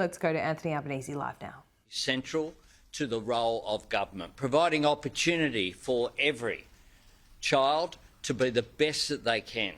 Let's go to Anthony Albanese live now. Central to the role of government, providing opportunity for every child to be the best that they can.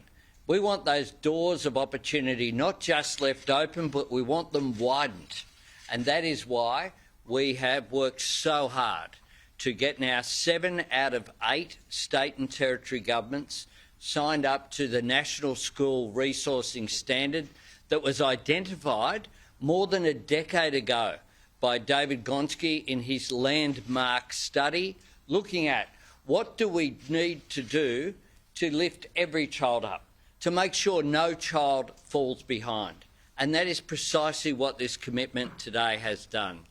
We want those doors of opportunity not just left open, but we want them widened. And that is why we have worked so hard to get now 7 out of 8 state and territory governments signed up to the National School Resourcing Standard that was identified more than a decade ago by David Gonski in his landmark study, looking at what do we need to do to lift every child up, to make sure no child falls behind. And that is precisely what this commitment today has done.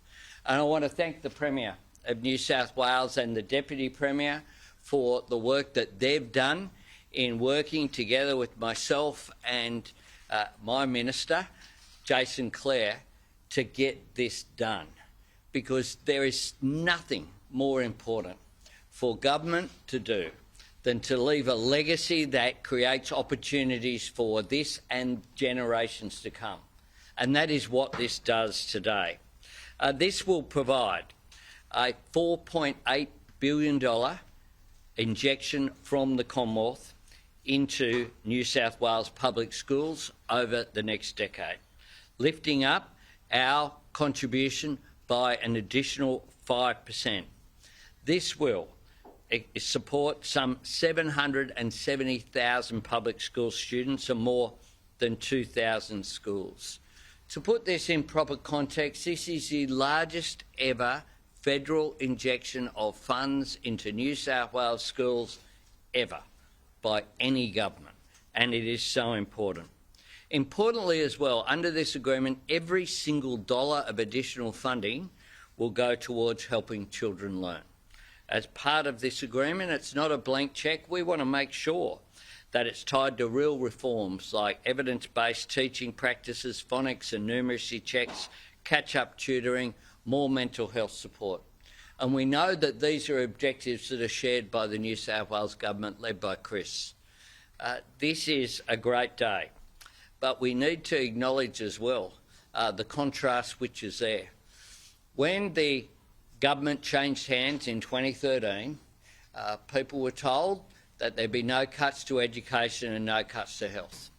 And I want to thank the Premier of New South Wales and the Deputy Premier for the work that they've done in working together with myself and my Minister, Jason Clare, to get this done. Because there is nothing more important for government to do than to leave a legacy that creates opportunities for this and generations to come. And that is what this does today. This will provide a $4.8 billion injection from the Commonwealth into New South Wales public schools over the next decade, lifting up our contribution by an additional 5%. This will support some 770,000 public school students and more than 2,000 schools. To put this in proper context, this is the largest ever federal injection of funds into New South Wales schools ever by any government, and it is so important. Importantly as well, under this agreement, every single dollar of additional funding will go towards helping children learn. As part of this agreement, it's not a blank cheque. We want to make sure that it's tied to real reforms like evidence-based teaching practices, phonics and numeracy checks, catch-up tutoring, more mental health support. And we know that these are objectives that are shared by the New South Wales Government, led by Chris. This is a great day, but we need to acknowledge as well the contrast which is there. When the government changed hands in 2013, people were told that there'd be no cuts to education and no cuts to health.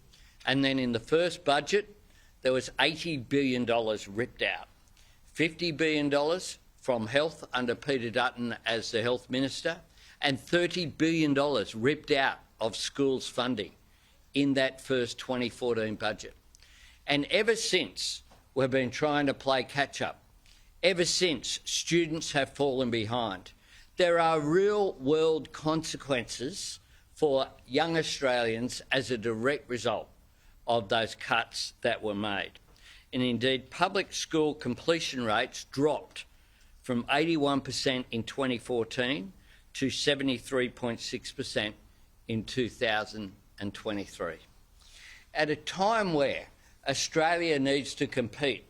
And then in the first budget, there was $80 billion ripped out. $50 billion from health under Peter Dutton as the health minister, and $30 billion ripped out of schools funding in that first 2014 budget. And ever since, we've been trying to play catch-up. Ever since, students have fallen behind. There are real-world consequences for young Australians as a direct result of those cuts that were made. And indeed, public school completion rates dropped from 81% in 2014 to 73.6% in 2023. At a time where Australia needs to compete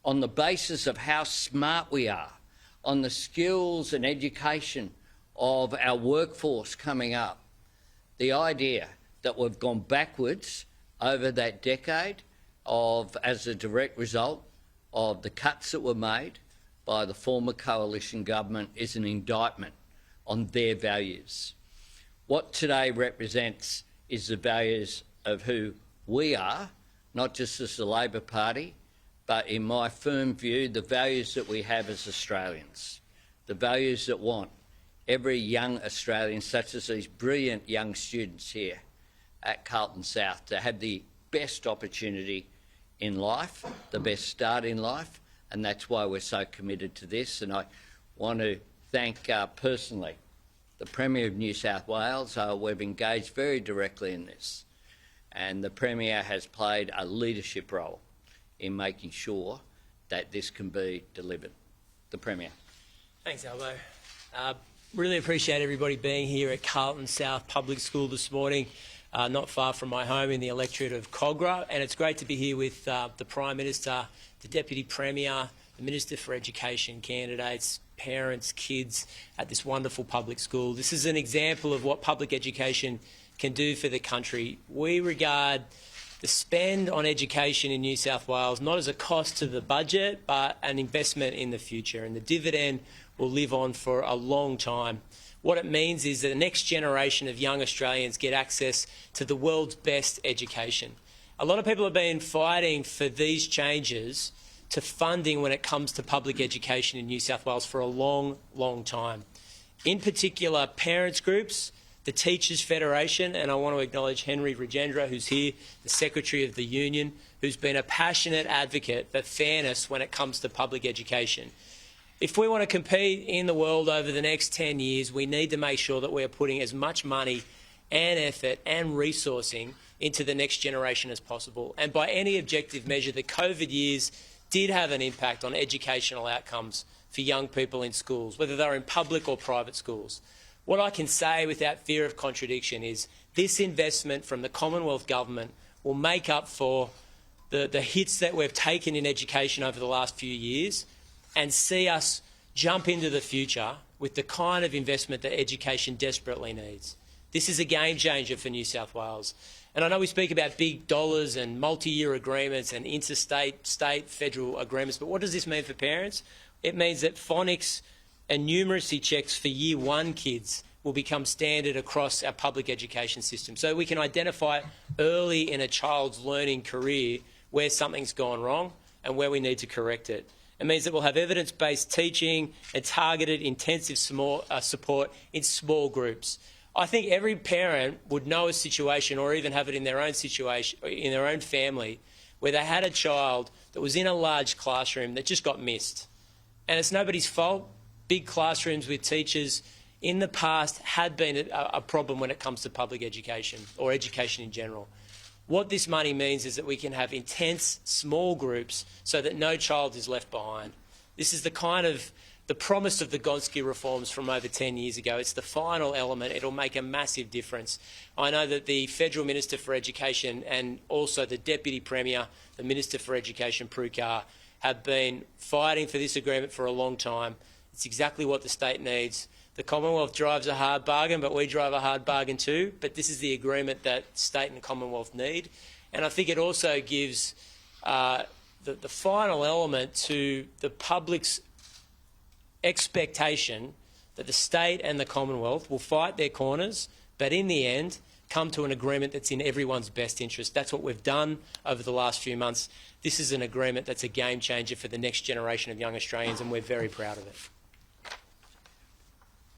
on the basis of how smart we are, on the skills and education of our workforce coming up, the idea that we've gone backwards over that decade as a direct result of the cuts that were made by the former coalition government is an indictment on their values. What today represents is the values of who we are, not just as the Labor Party, but in my firm view, the values that we have as Australians, the values that want every young Australian, such as these brilliant young students here at Carlton South, to have the best opportunity in life, the best start in life, and that's why we're so committed to this. And I want to thank personally the Premier of New South Wales. We've engaged very directly in this, and the Premier has played a leadership role in making sure that this can be delivered. The Premier. Thanks, Albo. Really appreciate everybody being here at Carlton South Public School this morning, not far from my home in the electorate of Cogra, and it's great to be here with the Prime Minister, the Deputy Premier, the Minister for Education candidates, parents, kids at this wonderful public school. This is an example of what public education can do for the country. We regard the spend on education in New South Wales not as a cost to the budget, but an investment in the future, and the dividend will live on for a long time. What it means is that the next generation of young Australians get access to the world's best education. A lot of people have been fighting for these changes to funding when it comes to public education in New South Wales for a long, long time. In particular, parents groups, the Teachers Federation, and I want to acknowledge Henry Rajendra, who's here, the Secretary of the Union, who's been a passionate advocate for fairness when it comes to public education. If we want to compete in the world over the next 10 years, we need to make sure that we are putting as much money and effort and resourcing into the next generation as possible. And by any objective measure, the COVID years did have an impact on educational outcomes for young people in schools, whether they're in public or private schools. What I can say without fear of contradiction is this investment from the Commonwealth Government will make up for the hits that we've taken in education over the last few years and see us jump into the future with the kind of investment that education desperately needs. This is a game changer for New South Wales. And I know we speak about big dollars and multi-year agreements and interstate, state, federal agreements, but what does this mean for parents? It means that phonics and numeracy checks for Year 1 kids will become standard across our public education system. So we can identify early in a child's learning career where something's gone wrong and where we need to correct it. It means that we'll have evidence-based teaching and targeted intensive support in small groups. I think every parent would know a situation, or even have it in their own situation, in their own family, where they had a child that was in a large classroom that just got missed. And it's nobody's fault. Big classrooms with teachers in the past had been a problem when it comes to public education or education in general. What this money means is that we can have intense small groups so that no child is left behind. This is the promise of the Gonski reforms from over 10 years ago. It's the final element. It'll make a massive difference. I know that the Federal Minister for Education and also the Deputy Premier, the Minister for Education, Prue Carr, have been fighting for this agreement for a long time. It's exactly what the state needs. The Commonwealth drives a hard bargain, but we drive a hard bargain too. But this is the agreement that state and Commonwealth need. And I think it also gives the final element to the public's expectation that the state and the Commonwealth will fight their corners, but in the end come to an agreement that's in everyone's best interest. That's what we've done over the last few months. This is an agreement that's a game changer for the next generation of young Australians, and we're very proud of it.